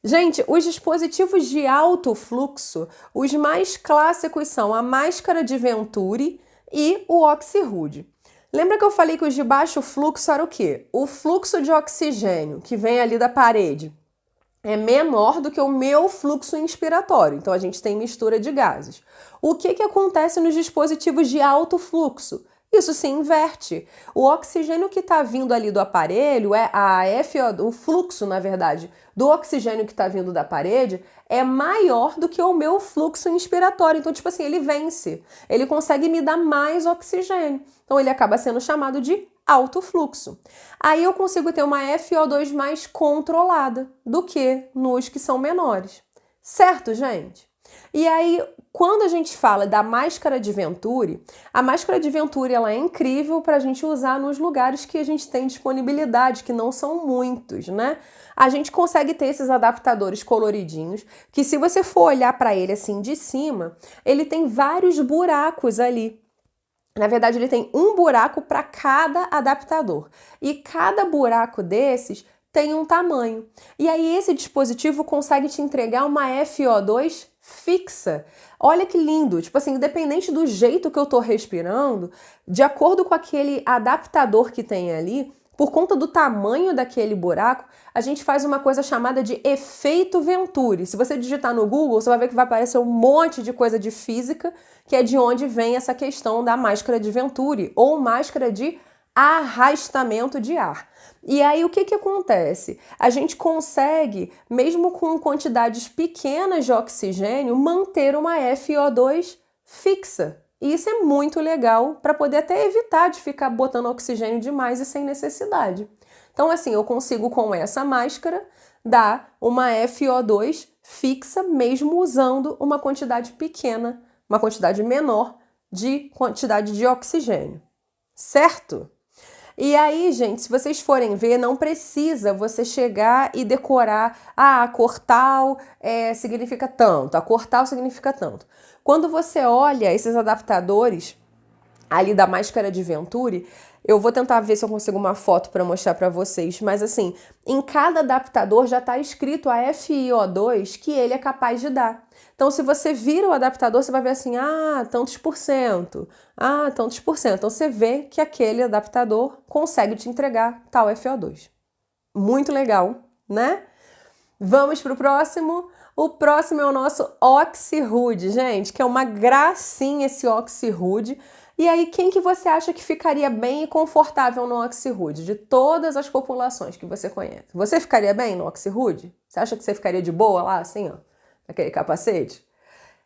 Gente, os dispositivos de alto fluxo, os mais clássicos são a máscara de Venturi e o Oxyhood. Lembra que eu falei que os de baixo fluxo era o quê? O fluxo de oxigênio que vem ali da parede é menor do que o meu fluxo inspiratório, então a gente tem mistura de gases. O que acontece nos dispositivos de alto fluxo? Isso se inverte. O oxigênio que está vindo ali do aparelho, o fluxo, na verdade, do oxigênio que está vindo da parede é maior do que o meu fluxo inspiratório. Então, tipo assim, ele vence. Ele consegue me dar mais oxigênio. Então, ele acaba sendo chamado de alto fluxo. Aí eu consigo ter uma FO2 mais controlada do que nos que são menores. Certo, gente? E aí, quando a gente fala da máscara de Venturi, a máscara de Venturi ela é incrível para a gente usar nos lugares que a gente tem disponibilidade, que não são muitos, né? A gente consegue ter esses adaptadores coloridinhos, que se você for olhar para ele assim de cima, ele tem vários buracos ali. Na verdade, ele tem um buraco para cada adaptador. E cada buraco desses tem um tamanho. E aí esse dispositivo consegue te entregar uma FO2 fixa. Olha que lindo! Tipo assim, independente do jeito que eu tô respirando, de acordo com aquele adaptador que tem ali, por conta do tamanho daquele buraco, a gente faz uma coisa chamada de efeito Venturi. Se você digitar no Google, você vai ver que vai aparecer um monte de coisa de física, que é de onde vem essa questão da máscara de Venturi, ou máscara de arrastamento de ar. E aí o que acontece? A gente consegue, mesmo com quantidades pequenas de oxigênio, manter uma FO2 fixa. E isso é muito legal para poder até evitar de ficar botando oxigênio demais e sem necessidade. Então, assim, eu consigo com essa máscara dar uma FO2 fixa, mesmo usando uma quantidade pequena, uma quantidade menor de quantidade de oxigênio. Certo? E aí, gente, se vocês forem ver, não precisa você chegar e decorar, a cor tal significa tanto, a cor tal significa tanto. Quando você olha esses adaptadores ali da máscara de Venturi, eu vou tentar ver se eu consigo uma foto para mostrar para vocês, mas assim, em cada adaptador já está escrito a FiO2 que ele é capaz de dar. Então, se você vira o adaptador, você vai ver assim, tantos por cento, tantos por cento. Então, você vê que aquele adaptador consegue te entregar tal FO2. Muito legal, né? Vamos para o próximo? O próximo é o nosso Oxyhood, gente, que é uma gracinha esse Oxyhood. E aí, quem que você acha que ficaria bem e confortável no Oxyhood? De todas as populações que você conhece. Você ficaria bem no Oxyhood? Você acha que você ficaria de boa lá, assim, ó? Aquele capacete?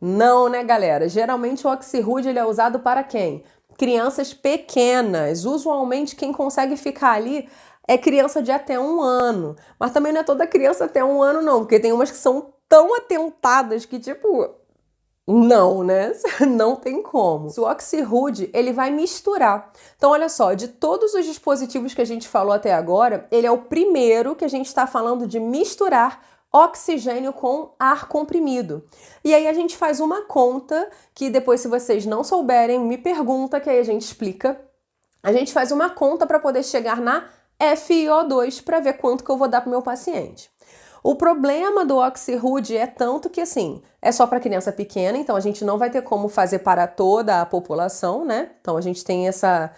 Não, né, galera? Geralmente o Oxyhood ele é usado para quem? Crianças pequenas. Usualmente quem consegue ficar ali é criança de até 1 ano. Mas também não é toda criança até 1 ano, não. Porque tem umas que são tão atentadas que, tipo, não, né? Não tem como. O Oxyhood, ele vai misturar. Então, olha só, de todos os dispositivos que a gente falou até agora, ele é o primeiro que a gente está falando de misturar oxigênio com ar comprimido. E aí a gente faz uma conta, que depois, se vocês não souberem, me pergunta, que aí a gente explica. A gente faz uma conta para poder chegar na FiO2 para ver quanto que eu vou dar para o meu paciente. O problema do Oxyhood é tanto que, assim, é só para criança pequena, então a gente não vai ter como fazer para toda a população, né? Então a gente tem essa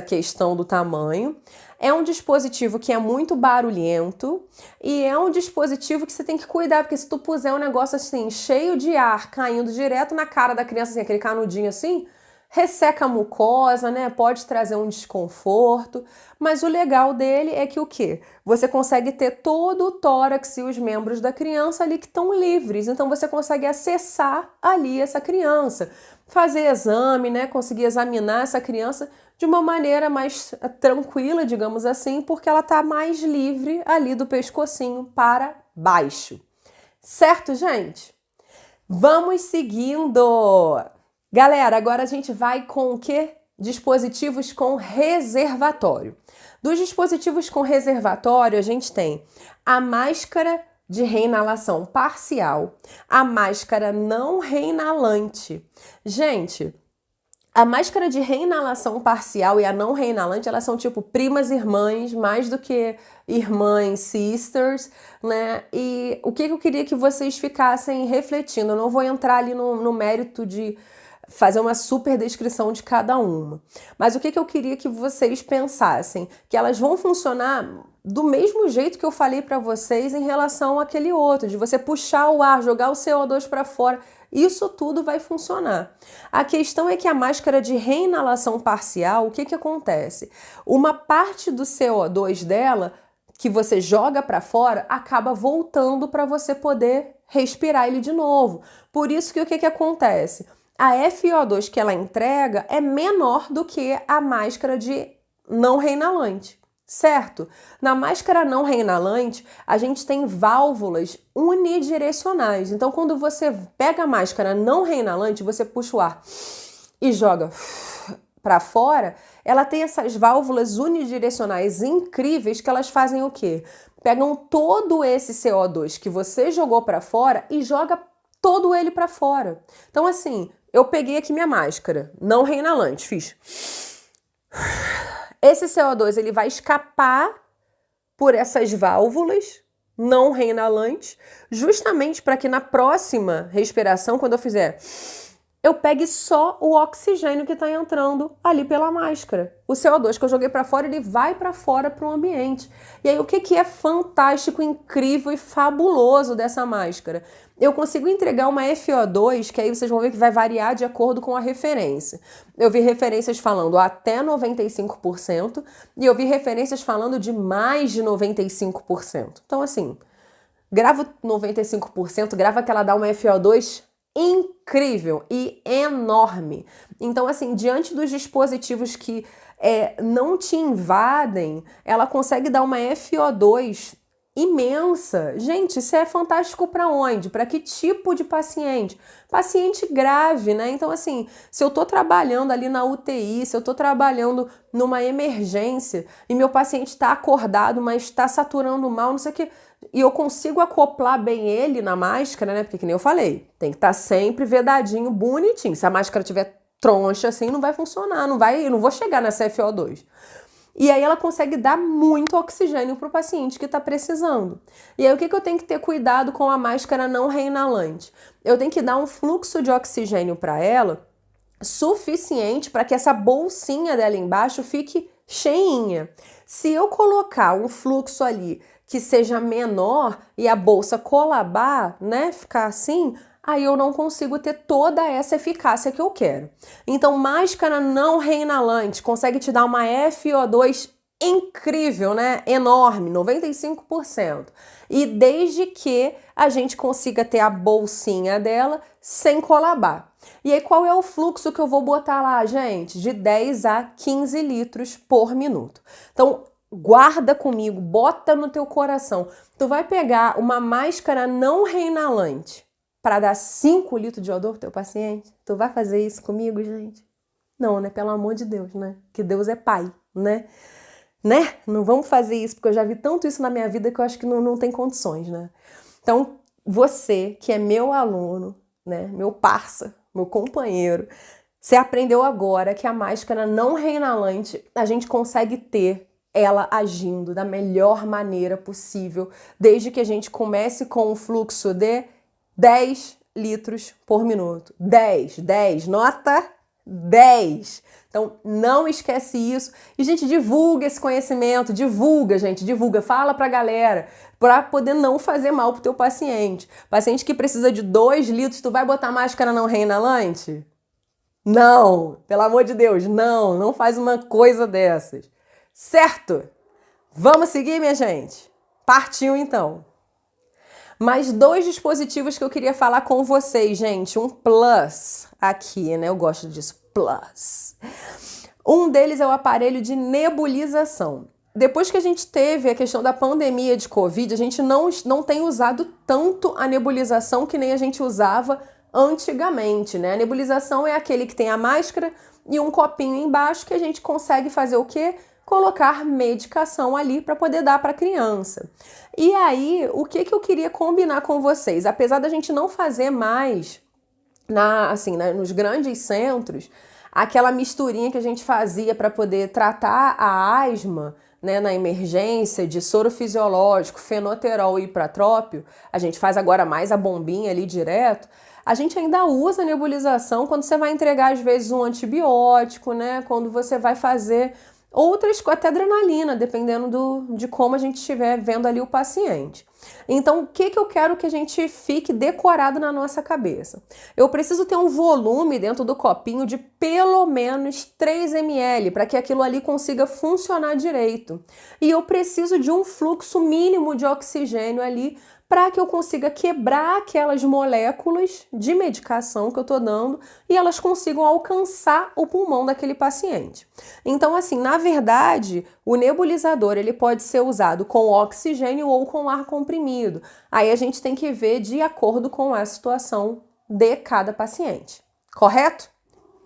questão do tamanho. É um dispositivo que é muito barulhento e é um dispositivo que você tem que cuidar, porque se tu puser um negócio assim, cheio de ar, caindo direto na cara da criança, assim, aquele canudinho assim, resseca a mucosa, né? Pode trazer um desconforto, mas o legal dele é que o quê? Você consegue ter todo o tórax e os membros da criança ali que estão livres, então você consegue acessar ali essa criança, fazer exame, né? Conseguir examinar essa criança de uma maneira mais tranquila, digamos assim, porque ela está mais livre ali do pescocinho para baixo. Certo, gente? Vamos seguindo! Galera, agora a gente vai com o quê? Dispositivos com reservatório. Dos dispositivos com reservatório, a gente tem a máscara de reinalação parcial, a máscara não reinalante. Gente, A máscara de reinalação parcial e a não reinalante, elas são tipo primas irmãs, mais do que irmãs, sisters, né? E o que eu queria que vocês ficassem refletindo, eu não vou entrar ali no mérito de fazer uma super descrição de cada uma, mas o que eu queria que vocês pensassem, que elas vão funcionar do mesmo jeito que eu falei para vocês em relação àquele outro, de você puxar o ar, jogar o CO2 para fora. Isso tudo vai funcionar. A questão é que a máscara de reinalação parcial, o que acontece? Uma parte do CO2 dela, que você joga para fora, acaba voltando para você poder respirar ele de novo. Por isso que o que acontece? A FO2 que ela entrega é menor do que a máscara de não reinalante. Certo? Na máscara não reinalante, a gente tem válvulas unidirecionais. Então, quando você pega a máscara não reinalante, você puxa o ar e joga para fora, ela tem essas válvulas unidirecionais incríveis que elas fazem o quê? Pegam todo esse CO2 que você jogou para fora e joga todo ele para fora. Então, assim, eu peguei aqui minha máscara não reinalante, fiz... Esse CO2 ele vai escapar por essas válvulas não reinalantes, justamente para que na próxima respiração, quando eu fizer, eu pegue só o oxigênio que está entrando ali pela máscara. O CO2 que eu joguei para fora, ele vai para fora para o ambiente. E aí o que é fantástico, incrível e fabuloso dessa máscara? Eu consigo entregar uma FO2, que aí vocês vão ver que vai variar de acordo com a referência. Eu vi referências falando até 95% e eu vi referências falando de mais de 95%. Então, assim, grava 95%, grava que ela dá uma FO2 incrível e enorme. Então, assim, diante dos dispositivos que não te invadem, ela consegue dar uma FO2 imensa. Gente, isso é fantástico para onde? Para que tipo de paciente? Paciente grave, né? Então, assim, se eu tô trabalhando ali na UTI, se eu tô trabalhando numa emergência e meu paciente está acordado, mas está saturando mal, não sei o que, e eu consigo acoplar bem ele na máscara, né? Porque, que nem eu falei, tem que estar sempre vedadinho, bonitinho. Se a máscara tiver troncha assim, não vai funcionar, eu não vou chegar nessa FO2. E aí ela consegue dar muito oxigênio para o paciente que está precisando. E aí o que eu tenho que ter cuidado com a máscara não reinalante? Eu tenho que dar um fluxo de oxigênio para ela suficiente para que essa bolsinha dela embaixo fique cheinha. Se eu colocar um fluxo ali que seja menor e a bolsa colabar, né, ficar assim, aí eu não consigo ter toda essa eficácia que eu quero. Então, máscara não reinalante consegue te dar uma FO2 incrível, né? Enorme, 95%. E desde que a gente consiga ter a bolsinha dela sem colabar. E aí, qual é o fluxo que eu vou botar lá, gente? De 10 a 15 litros por minuto. Então, guarda comigo, bota no teu coração. Tu vai pegar uma máscara não reinalante para dar 5 litros de odor pro teu paciente? Tu vai fazer isso comigo, gente? Não, né? Pelo amor de Deus, né? Que Deus é pai, né? Não vamos fazer isso, porque eu já vi tanto isso na minha vida que eu acho que não tem condições, né? Então, você que é meu aluno, né? Meu parça, meu companheiro, você aprendeu agora que a máscara não reinalante, a gente consegue ter ela agindo da melhor maneira possível, desde que a gente comece com um fluxo de 10 litros por minuto. 10, nota 10. Então, não esquece isso. E, gente, divulga esse conhecimento, divulga, gente, divulga. Fala pra galera, pra poder não fazer mal pro teu paciente. Paciente que precisa de 2 litros, tu vai botar máscara não reinalante? Não, pelo amor de Deus, não faz uma coisa dessas. Certo? Vamos seguir, minha gente? Partiu, então. Mais 2 dispositivos que eu queria falar com vocês, gente. Um plus aqui, né? Eu gosto disso, plus. Um deles é o aparelho de nebulização. Depois que a gente teve a questão da pandemia de Covid, a gente não tem usado tanto a nebulização que nem a gente usava antigamente, né? A nebulização é aquele que tem a máscara e um copinho embaixo que a gente consegue fazer o quê? Colocar medicação ali para poder dar para a criança. E aí, o que eu queria combinar com vocês? Apesar da gente não fazer mais nos grandes centros, aquela misturinha que a gente fazia para poder tratar a asma, né, na emergência, de soro fisiológico, fenoterol e ipratrópio, a gente faz agora mais a bombinha ali direto. A gente ainda usa a nebulização quando você vai entregar, às vezes, um antibiótico, né? Quando você vai fazer outras, até adrenalina, dependendo de como a gente estiver vendo ali o paciente. Então, o que eu quero que a gente fique decorado na nossa cabeça? Eu preciso ter um volume dentro do copinho de pelo menos 3 ml para que aquilo ali consiga funcionar direito. E eu preciso de um fluxo mínimo de oxigênio ali para que eu consiga quebrar aquelas moléculas de medicação que eu estou dando e elas consigam alcançar o pulmão daquele paciente. Então, assim, na verdade, o nebulizador ele pode ser usado com oxigênio ou com ar comprimido. Aí a gente tem que ver de acordo com a situação de cada paciente, correto?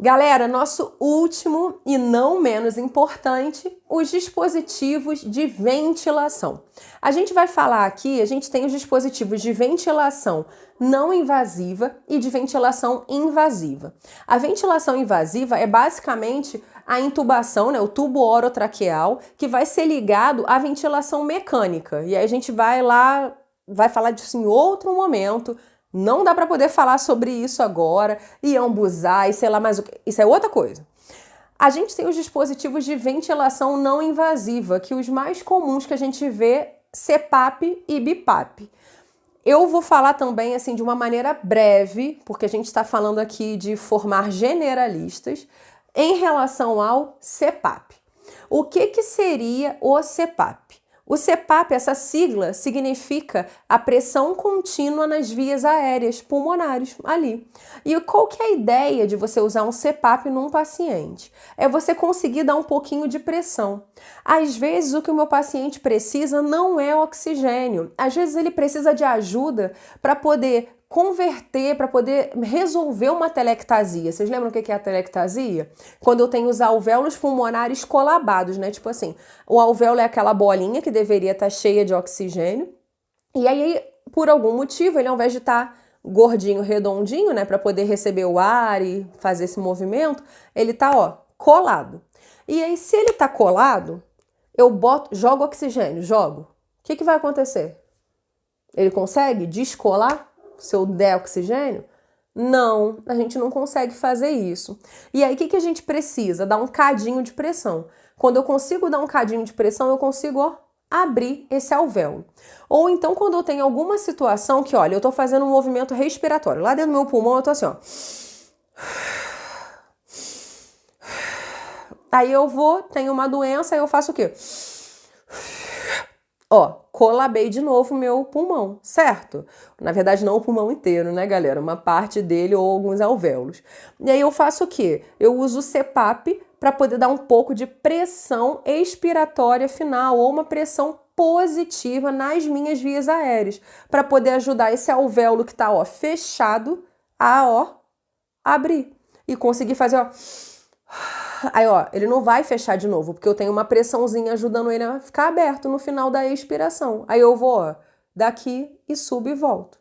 Galera, nosso último e não menos importante, os dispositivos de ventilação. A gente vai falar aqui, a gente tem os dispositivos de ventilação não invasiva e de ventilação invasiva. A ventilação invasiva é basicamente a intubação, né, o tubo orotraqueal, que vai ser ligado à ventilação mecânica. E aí a gente vai falar disso em outro momento. Não dá para poder falar sobre isso agora, e ambuzar, e sei lá mais o que. Isso é outra coisa. A gente tem os dispositivos de ventilação não invasiva, que os mais comuns que a gente vê, CPAP e BIPAP. Eu vou falar também assim de uma maneira breve, porque a gente está falando aqui de formar generalistas, em relação ao CPAP. O que seria o CPAP? O CPAP, essa sigla, significa a pressão contínua nas vias aéreas pulmonares ali. E qual que é a ideia de você usar um CPAP num paciente? É você conseguir dar um pouquinho de pressão. Às vezes o que o meu paciente precisa não é oxigênio. Às vezes ele precisa de ajuda para poder converter, para poder resolver uma telectasia. Vocês lembram o que é a telectasia? Quando eu tenho os alvéolos pulmonares colabados, né? Tipo assim, o alvéolo é aquela bolinha que deveria estar cheia de oxigênio, e aí, por algum motivo, ele ao invés de estar gordinho, redondinho, né, para poder receber o ar e fazer esse movimento, ele tá, ó, colado. E aí, se ele tá colado, eu jogo oxigênio, jogo. O que vai acontecer? Ele consegue descolar? Se eu der oxigênio? Não, a gente não consegue fazer isso. E aí, o que a gente precisa? Dar um cadinho de pressão. Quando eu consigo dar um cadinho de pressão, eu consigo, ó, abrir esse alvéolo. Ou então, quando eu tenho alguma situação que, olha, eu tô fazendo um movimento respiratório. Lá dentro do meu pulmão, eu tô assim, ó. Aí eu tenho uma doença, aí eu faço o quê? Ó, colabei de novo o meu pulmão, certo? Na verdade, não o pulmão inteiro, né, galera? Uma parte dele ou alguns alvéolos. E aí eu faço o quê? Eu uso o CPAP para poder dar um pouco de pressão expiratória final ou uma pressão positiva nas minhas vias aéreas, para poder ajudar esse alvéolo que tá, ó, fechado a, ó, abrir e conseguir fazer, ó. Aí, ó, ele não vai fechar de novo, porque eu tenho uma pressãozinha ajudando ele a ficar aberto no final da expiração. Aí eu vou, ó, daqui e subo e volto.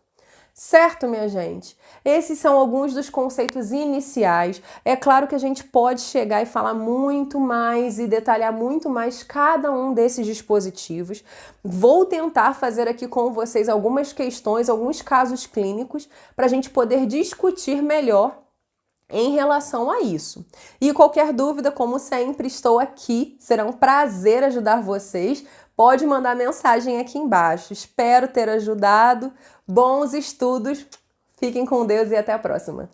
Certo, minha gente? Esses são alguns dos conceitos iniciais. É claro que a gente pode chegar e falar muito mais e detalhar muito mais cada um desses dispositivos. Vou tentar fazer aqui com vocês algumas questões, alguns casos clínicos, para a gente poder discutir melhor em relação a isso. E qualquer dúvida, como sempre, estou aqui. Será um prazer ajudar vocês. Pode mandar mensagem aqui embaixo. Espero ter ajudado. Bons estudos. Fiquem com Deus e até a próxima.